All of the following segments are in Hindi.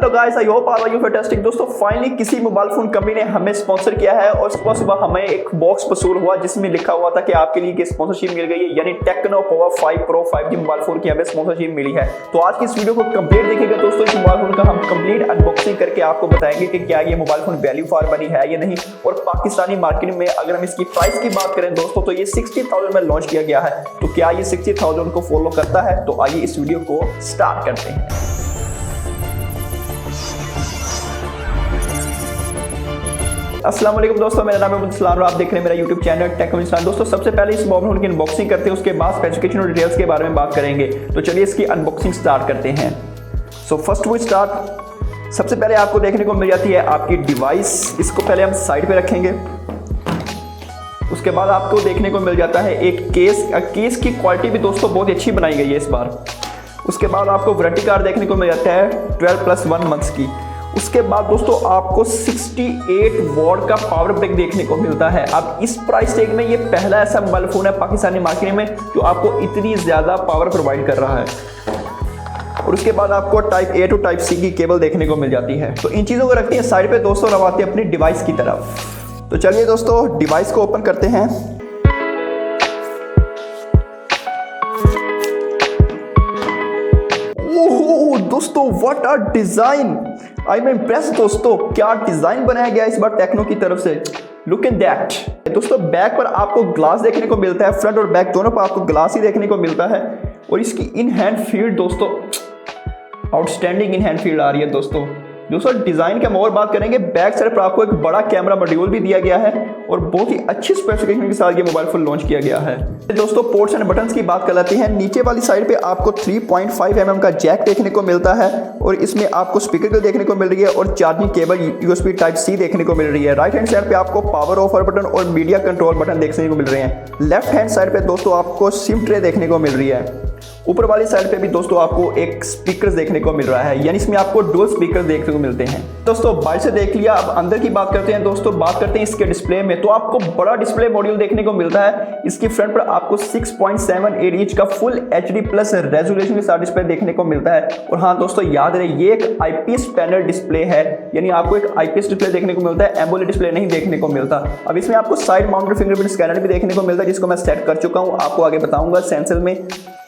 Hello guys, I hope all are you fantastic. दोस्तों फाइनली किसी मोबाइल फोन कंपनी ने हमें स्पॉन्सर किया है और सुबह सुबह हमें एक बॉक्स वसूल हुआ जिसमें लिखा हुआ था कि आपके लिए ये स्पॉन्सरशिप मिल गई है, यानी techno Pova 5 pro 5G mobile phone की हमें स्पॉन्सरशिप मिली है। तो आज की इस वीडियो को कंप्लीट देखिएगा दोस्तों। इस मोबाइल फोन का हम कंप्लीट अनबॉक्सिंग करके आपको बताएंगे कि क्या ये mobile phone value for money है या नहीं। और पाकिस्तानी मार्केट में अगर हम इसकी प्राइस की बात करें दोस्तों तो ये 60,000 में लॉन्च किया गया है। तो क्या ये 60,000 को फॉलो करता है? तो आइए इस वीडियो को स्टार्ट करते हैं। अस्सलाम वालेकुम दोस्तों, मेरा नाम है अब्दुल सलाम और आप देख रहे हैं मेरा यूट्यूब चैनल टेक विद। दोस्तों सबसे पहले इस मोबाइल फोन की अनबॉक्सिंग करते हैं, उसके बाद स्पेसिफिकेशन और डिटेल्स के बारे में बात करेंगे। तो चलिए इसकी अनबॉक्सिंग स्टार्ट करते हैं। सो फर्स्ट वी स्टार्ट, सबसे पहले आपको देखने को मिल जाती है आपकी डिवाइस। इसको पहले हम साइड पे रखेंगे। उसके बाद आपको देखने को मिल जाता है एक केस की क्वालिटी भी दोस्तों बहुत अच्छी बनाई गई है इस बार। उसके बाद आपको वारंटी कार्ड देखने को मिल जाता है 12+1 मंथ्स की। उसके बाद दोस्तों आपको 68 वॉट का पावर ब्रेक देखने को मिलता है। अब इस प्राइस टैग में ये पहला ऐसा मोबाइल फोन है पाकिस्तानी मार्केट में जो आपको इतनी ज्यादा पावर प्रोवाइड कर रहा है। और उसके बाद आपको type A to type C की केबल देखने को मिल जाती है। तो इन चीजों को रखते हैं साइड पे दोस्तों, लगाते हैं अपनी डिवाइस की तरफ। तो चलिए दोस्तों डिवाइस को ओपन करते हैं। ओह दोस्तों, what a design! I am impress दोस्तों, क्या डिजाइन बनाया गया इस बार टेक्नो की तरफ से। लुक एट दैट दोस्तों। बैक पर आपको ग्लास देखने को मिलता है, फ्रंट और बैक दोनों पर आपको ग्लास ही देखने को मिलता है। और इसकी इन हैंड फील्ड दोस्तों आउटस्टैंडिंग इन हैंड फील्ड आ रही है दोस्तों। डिजाइन की हम और बात करेंगे। बैक साइड पर आपको एक बड़ा कैमरा मॉड्यूल भी दिया गया है और बहुत ही अच्छी स्पेसिफिकेशन के साथ ये मोबाइल फोन लॉन्च किया गया है। दोस्तों पोर्ट्स एंड बटन्स की बात कर लेते हैं। नीचे वाली साइड पे आपको 3.5 mm का जैक देखने को मिलता है और इसमें आपको स्पीकर देखने को मिल रही है और charging cable USB type C देखने को मिल रही है। राइट हैंड साइड पे आपको पावर ऑफ बटन और मीडिया कंट्रोल बटन देखने को मिल रहे हैं। लेफ्ट हैंड साइड पे दोस्तों आपको सिम ट्रे देखने को मिल रही है। ऊपर वाली साइड पे भी दोस्तों आपको एक स्पीकर देखने को मिल रहा है, यानी इसमें आपको डुअल स्पीकर देखने को मिलते हैं। दोस्तों बाहर से देख लिया, अब अंदर की बात करते हैं दोस्तों। बात करते हैं इसके डिस्प्ले में, तो आपको बड़ा डिस्प्ले मॉड्यूल देखने को मिलता है। इसकी फ्रंट पर आपको 6.78 इंच का फुल HD+ रेजोल्यूशन के साथ डिस्प्ले देखने को मिलता है। और हाँ दोस्तों याद रहे ये एक IPS पैनल डिस्प्ले है, यानी आपको एक IPS डिस्प्ले देखने को मिलता है, एमोलेड डिस्प्ले नहीं देखने को मिलता। अब इसमें आपको साइड माउंटेड फिंगरप्रिंट स्कैनर भी देखने को मिलता है, जिसको मैं सेट कर चुका हूँ, आपको आगे बताऊंगा सेंसर में।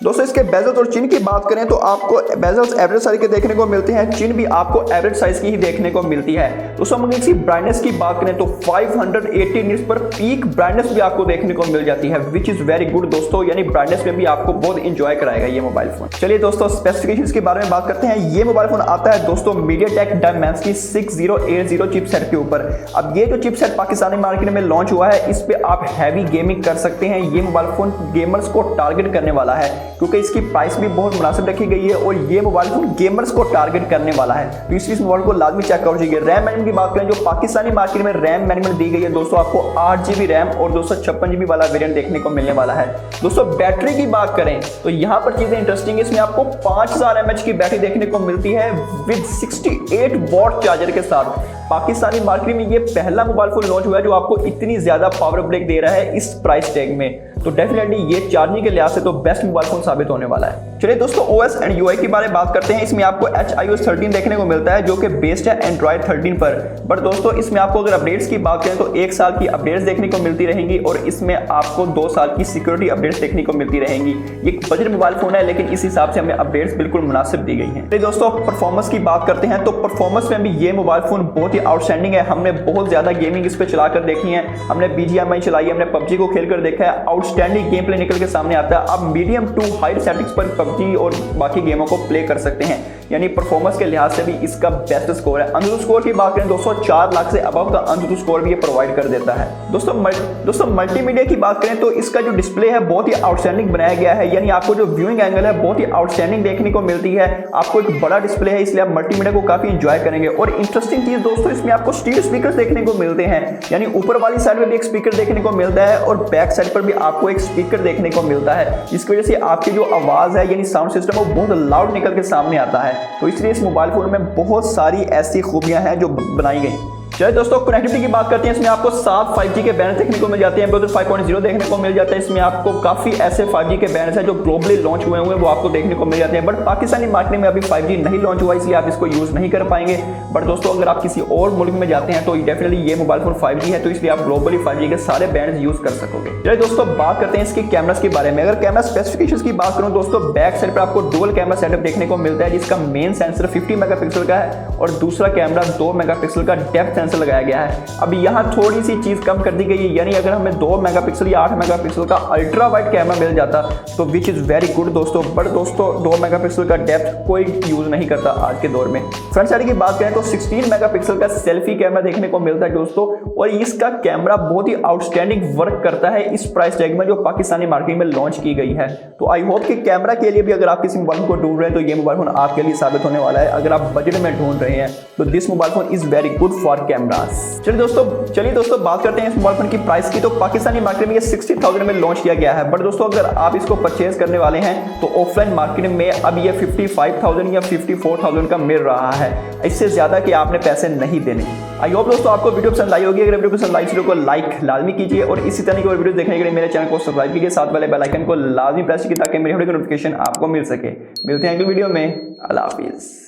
दोस्तों इसके बेजल्स और चिन की बात करें तो आपको बेजल्स एवरेज साइज के देखने को मिलते हैं, चिन भी आपको एवरेज साइज की ही देखने को मिलती है। दोस्तों हम इसकी ब्राइटनेस की बात करें तो 580 निट्स पर पीक ब्राइटनेस भी आपको देखने को मिल जाती है, विच इज वेरी गुड दोस्तों, यानी ब्राइटनेस में भी आपको बहुत इंजॉय कराएगा ये मोबाइल फोन। चलिए दोस्तों स्पेसिफिकेशंस के बारे में बात करते हैं। ये मोबाइल फोन आता है दोस्तों MediaTek Dimensity 6080 चिपसेट के ऊपर। अब ये जो चिपसेट पाकिस्तानी मार्केट में लॉन्च हुआ है, इस पे आप हैवी गेमिंग कर सकते हैं। ये मोबाइल फोन गेमर्स को टारगेट करने वाला है क्योंकि इसकी प्राइस भी बहुत मुनासिब रखी गई है और ये मोबाइल फोन गेमर्स को टारगेट करने वाला है। तो इस मोबाइल को लाजमी चेक कर लीजिए। रैम मैनेजमेंट की बात करें, जो पाकिस्तानी मार्केट में रैम मैनेजमेंट दी गई है दोस्तों, आपको 8GB रैम और 256GB वाला वेरिएंट देखने को मिलने वाला है। दोस्तों बैटरी की बात करें तो यहाँ पर चीजें इंटरेस्टिंग है। इसमें आपको 5000 mAh की बैटरी देखने को मिलती है विद 68 वॉट चार्जर के साथ। पाकिस्तानी मार्केट में ये पहला मोबाइल फोन लॉन्च हुआ है जो आपको इतनी ज्यादा पावर ब्रेक दे रहा है इस प्राइस टैग में। तो डेफिनेटली ये चार्जिंग के लिहाज से तो बेस्ट मोबाइल फोन साबित होने वाला है। चलिए दोस्तों OS एंड UI के बारे में बात करते हैं। इसमें आपको iOS 13 देखने को मिलता है जो कि बेस्ड है Android 13 पर। बट दोस्तों इसमें आपको अगर अपडेट्स की बात करें तो 1 साल की अपडेट्स देखने को मिलती रहेंगी और इसमें आपको 2 साल की सिक्योरिटी अपडेट्स देखने को मिलती रहेंगी। ये बजट मोबाइल फोन है लेकिन इस हिसाब से हमें अपडेट्स बिल्कुल मुनासिब दी गई हैं। दोस्तों परफॉर्मेंस की बात करते हैं तो परफॉर्मेंस में भी ये मोबाइल फोन बहुत ही आउटस्टैंडिंग है। हमने बहुत ज्यादा गेमिंग इस पे चलाकर देखी है, हमने BGMI चलाई है, हमने PUBG को खेलकर देखा है। आउटस्टैंडिंग गेम प्ले निकल के सामने आता है। आप मीडियम टू हाई सेटिंग्स पर PUBG और बाकी गेमों को प्ले कर सकते हैं, यानी परफॉर्मेंस के लिहाज से भी इसका बेस्ट स्कोर है। अंतुतु स्कोर की बात करें दोस्तों 4 लाख से अबव का अंतुतु स्कोर भी ये प्रोवाइड कर देता है। दोस्तों मल्टीमीडिया की बात करें तो इसका जो डिस्प्ले है बहुत ही आउटस्टैंडिंग बनाया गया है, यानी आपको जो व्यूइंग एंगल है बहुत ही आउटस्टैंडिंग देखने को मिलती है। आपको एक बड़ा डिस्प्ले है इसलिए आप मल्टीमीडिया को काफी इंजॉय करेंगे। और इंटरेस्टिंग चीज दोस्तों इसमें आपको स्टीरियो स्पीकर देखने को मिलते हैं, यानी ऊपर वाली साइड में भी एक स्पीकर देखने को मिलता है और बैक साइड पर भी आपको एक स्पीकर देखने को मिलता है, जिसकी वजह से आपकी जो आवाज है यानी साउंड सिस्टम वो बहुत लाउड निकल के सामने आता है। तो इसलिए इस मोबाइल फोन में बहुत सारी ऐसी खूबियां हैं जो बनाई गई। चलिए दोस्तों कनेक्टिविटी की बात करते हैं। इसमें आपको 7 5G के बैंड देखने को मिल जाते हैं, ब्लूटूथ 5.0 देखने को मिल जाता है। इसमें आपको काफी ऐसे 5G के बैंड हैं जो ग्लोबली लॉन्च हुए हैं वो आपको देखने को मिल जाते हैं, बट पाकिस्तानी मार्केट में अभी 5G नहीं लॉन्च हुआ, इसलिए आप इसको यूज नहीं कर पाएंगे। बट दोस्तों अगर आप किसी और मुल्क में जाते हैं तो डेफिनेटली ये मोबाइल फोन 5G है, तो इसलिए आप ग्लोबली 5G के सारे बैंड यूज कर सकोगे। चलिए दोस्तों बात करते हैं इसके कैमरास के बारे में। अगर कैमरा स्पेसिफिकेशंस की बात करूं दोस्तों, बैक साइड पर आपको डुअल कैमरा सेटअप देखने को मिलता है, जिसका मेन सेंसर 50 मेगापिक्सल का है और दूसरा कैमरा 2 मेगापिक्सल का डेप्थ सेंसर लगाया गया है। अब यहाँ थोड़ी सी चीज कम कर दी गई है, यानी अगर हमें 2 मेगापिक्सल या 8 मेगापिक्सल का अल्ट्रा वाइड कैमरा मिल जाता तो विच इज वेरी गुड दोस्तों, बट दोस्तों 2 मेगापिक्सल का डेप्थ कोई यूज नहीं करता आज के दौर में। फ्रंट साइड की बात करें तो 16 मेगापिक्सल का सेल्फी कैमरा देखने को मिलता है दोस्तों, और इसका कैमरा बहुत ही आउटस्टैंडिंग वर्क करता है इस प्राइस टैग में जो पाकिस्तानी मार्केट में लॉन्च की गई है। तो आई होप कि कैमरा के लिए भी अगर आप किसी मोबाइल फोन को ढूंढ रहे हैं तो ये मोबाइल फोन आपके लिए साबित होने वाला है। अगर आप बजट में ढूंढ रहे हैं तो this mobile phone is very good for cameras. चलिए दोस्तों बात करते हैं इस मोबाइल फोन की प्राइस की। तो पाकिस्तानी मार्केट में ये 60,000 में लॉन्च किया गया है, बट दोस्तों अगर आप इसको परचेज करने वाले हैं तो ऑफलाइन मार्केट में अब ये 55,000 या 54,000 का मिल रहा है, इससे ज्यादा कि आपने पैसे नहीं देने। आई होप दोस्तों आपको वीडियो पसंद आई होगी। अगर वीडियो पसंद आई वीडियो को लाइक लाजमी कीजिए और इसी तरह की और वीडियो देखने के लिए मेरे चैनल को सब्सक्राइब कीजिए, साथ वाले बेल आइकन को लाजमी प्रेस कीजिए ताकि मेरी वीडियो की नोटिफिकेशन आपको मिल सके। मिलते हैं अगली वीडियो में। अल्लाह हाफिज़।